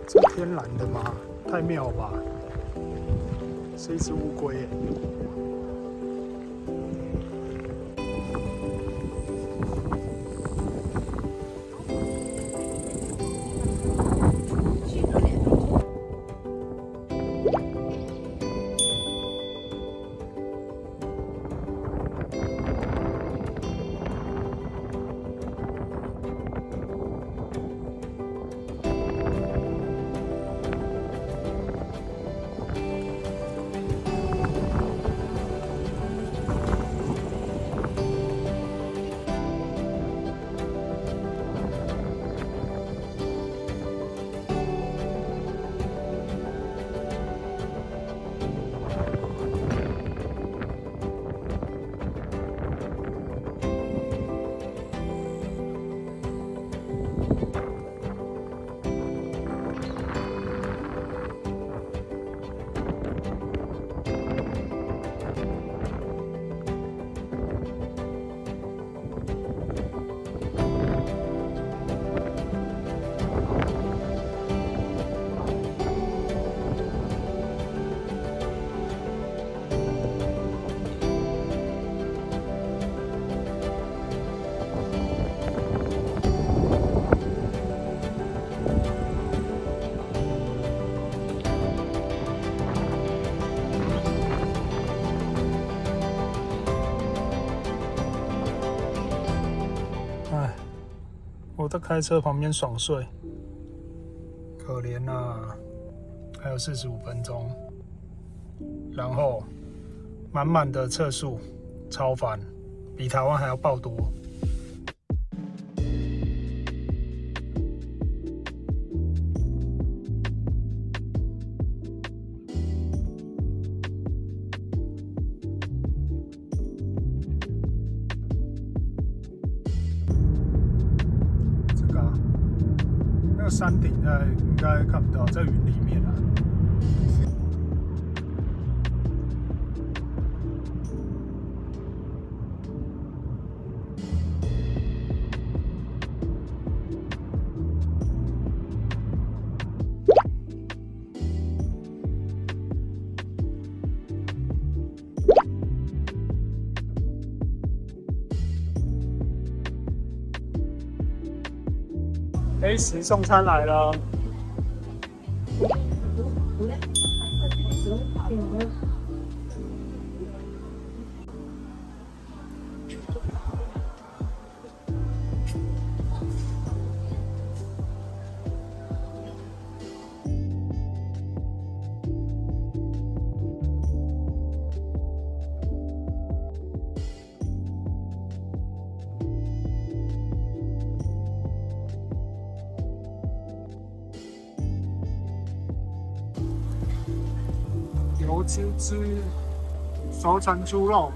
这天然的吗？太妙了吧！是一只烏龜耶。我在開車旁邊爽睡，可憐啊！還有45分鐘，然後滿滿的測速，超煩，比台灣還要爆多。山頂應該看不到，在雲裡面啊。A10送餐來了。油鸡汁、熟成豬肉。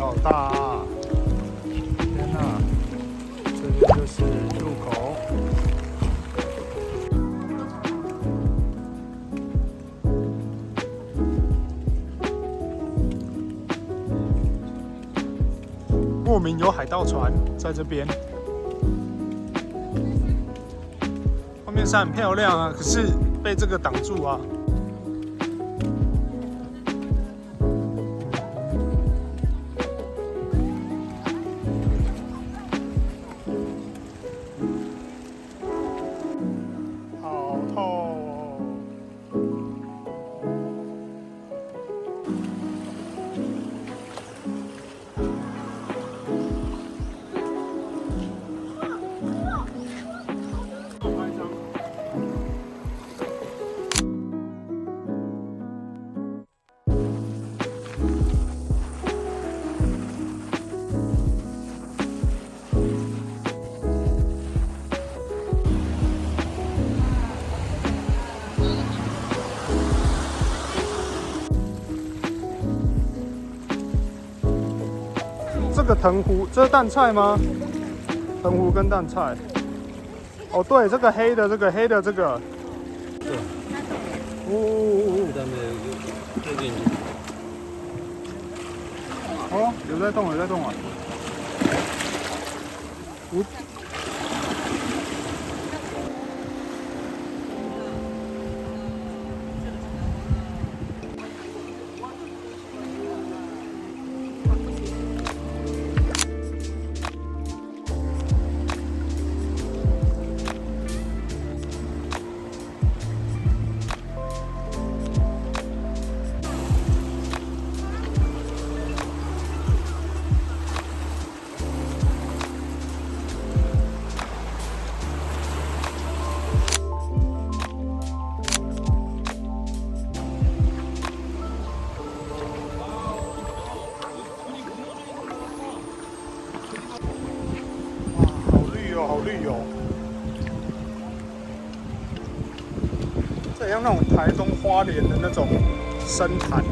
好大啊！天哪，這邊就是入口。莫名有海盜船在這邊，外面山很漂亮啊，可是被這個擋住啊。好痛哦！这個藤壺，這是蛋菜嗎？藤壺跟蛋菜。哦，對，這個黑的，這個黑的，這個。對。哦，有在動，有在動啊。好綠哦，這像那種台東花蓮的那種深潭。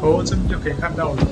哦，这邊就可以看到了。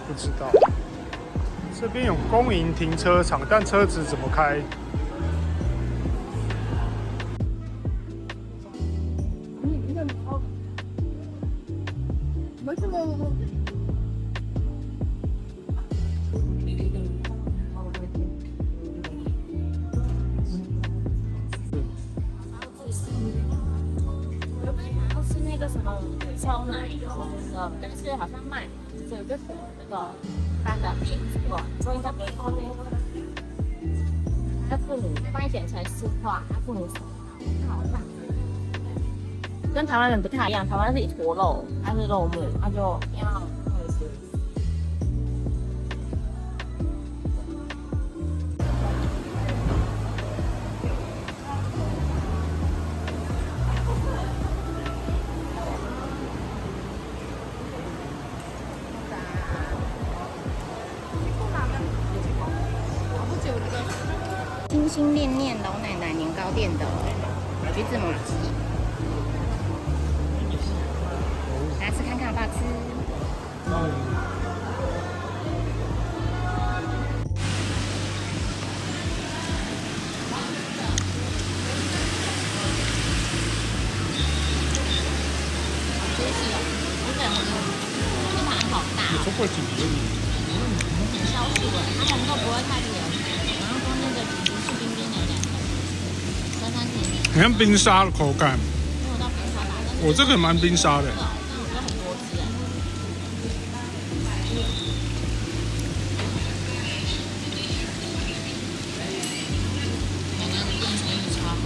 不知道。这边有公營停車場，但車子怎麼開？超奶油的，但是好像卖这个就是那个它的名字，所以它不是它父母帮你剪成丝袜，它父母手套，好看。跟台湾人不太一樣，台灣是一坨肉，它是肉末，它就要心心念念老奶奶年糕店的橘子母鸡，来吃看看好不好吃？好结实哦，而且这盘好大哦，超过几厘米？很消暑哎，它红豆不会太甜，然后中间的橘子是冰冰凉凉的，酸酸甜甜，很像冰沙的口感。没有到冰沙吧？我这个蛮冰沙的。但我觉得很多汁哎。娘娘的店生意超好。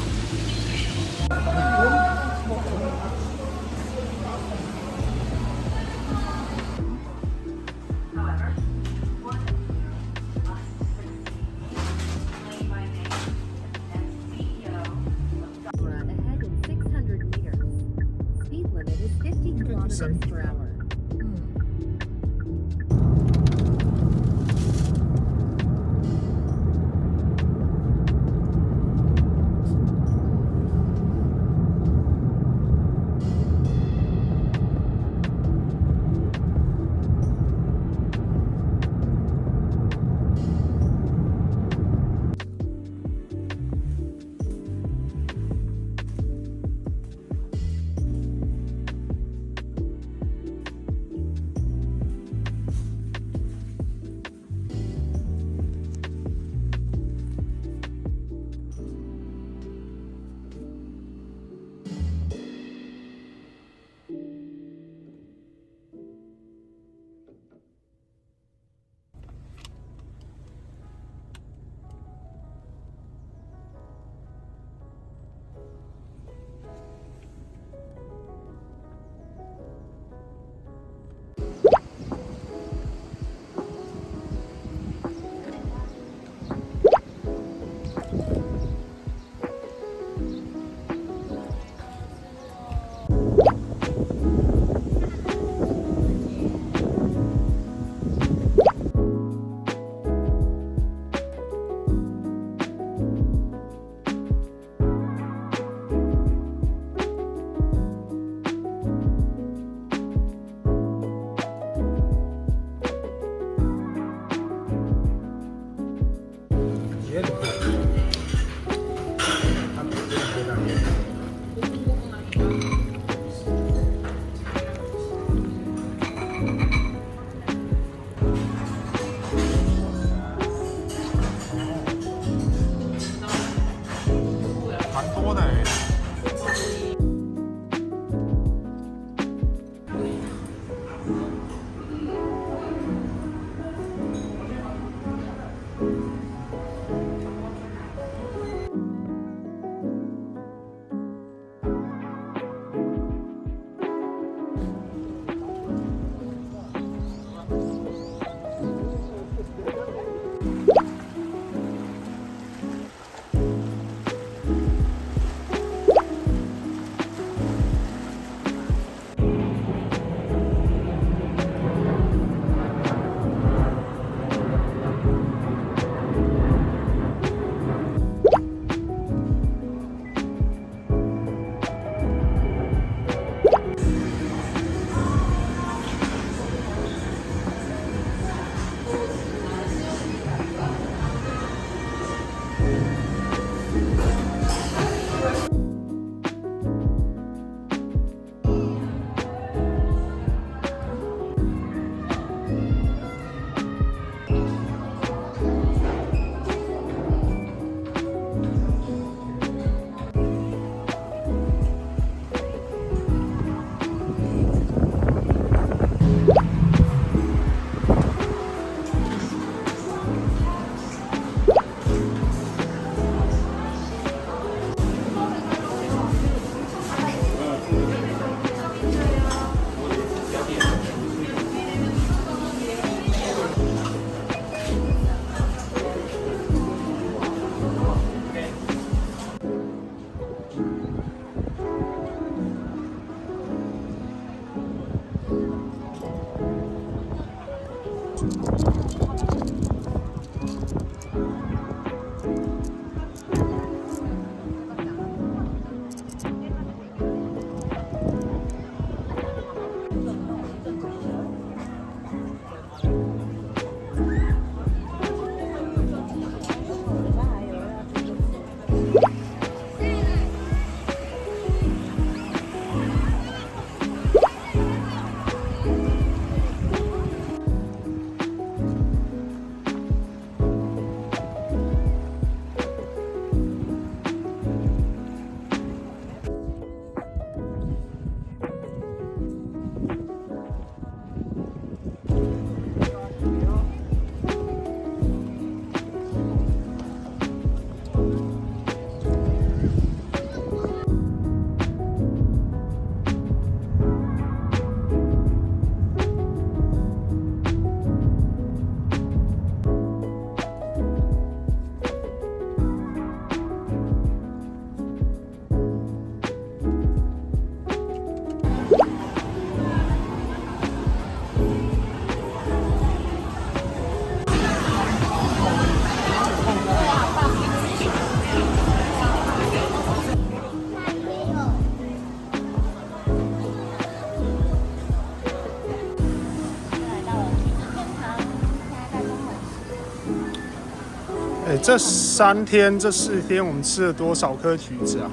这3天、这4天，我们吃了多少顆橘子啊？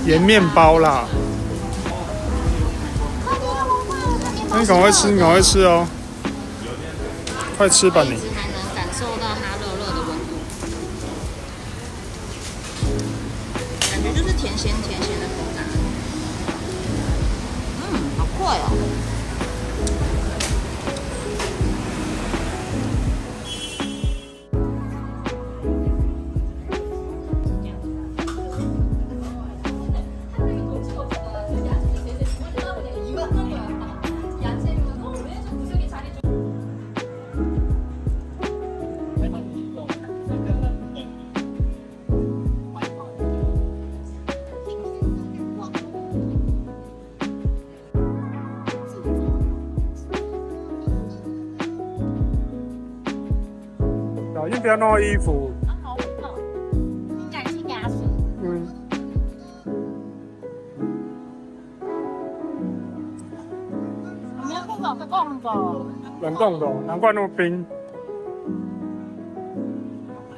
盐面包啦，那你赶快吃，你赶快吃哦，快吃吧你。还能感受到它热热的温度，感觉就是甜咸甜咸的口感。好快哦！小心不要弄到衣服。好冷，敏感性牙齿。你要不冷冻的？冷冻的，难怪那么冰。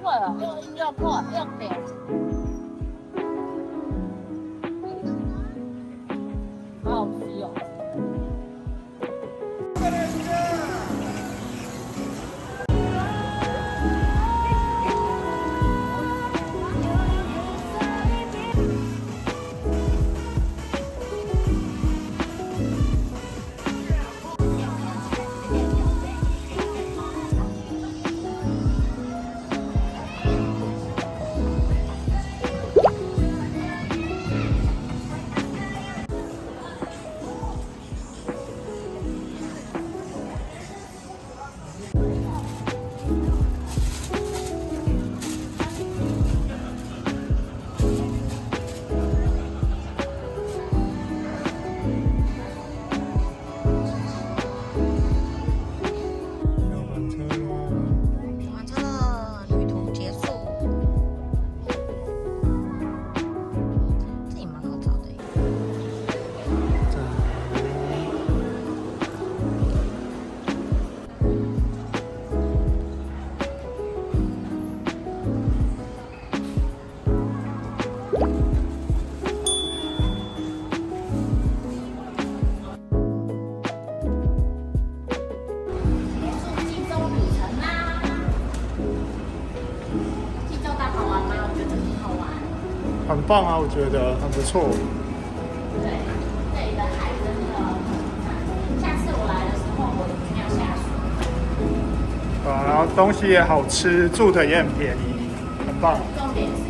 对了，又破又甜。好好吃哦。很棒啊，我覺得很不錯。對，這裡的海真的很讚。下次我來的時候，我一定要下水。然後東西也好吃，住的也很便宜，很棒。重點是。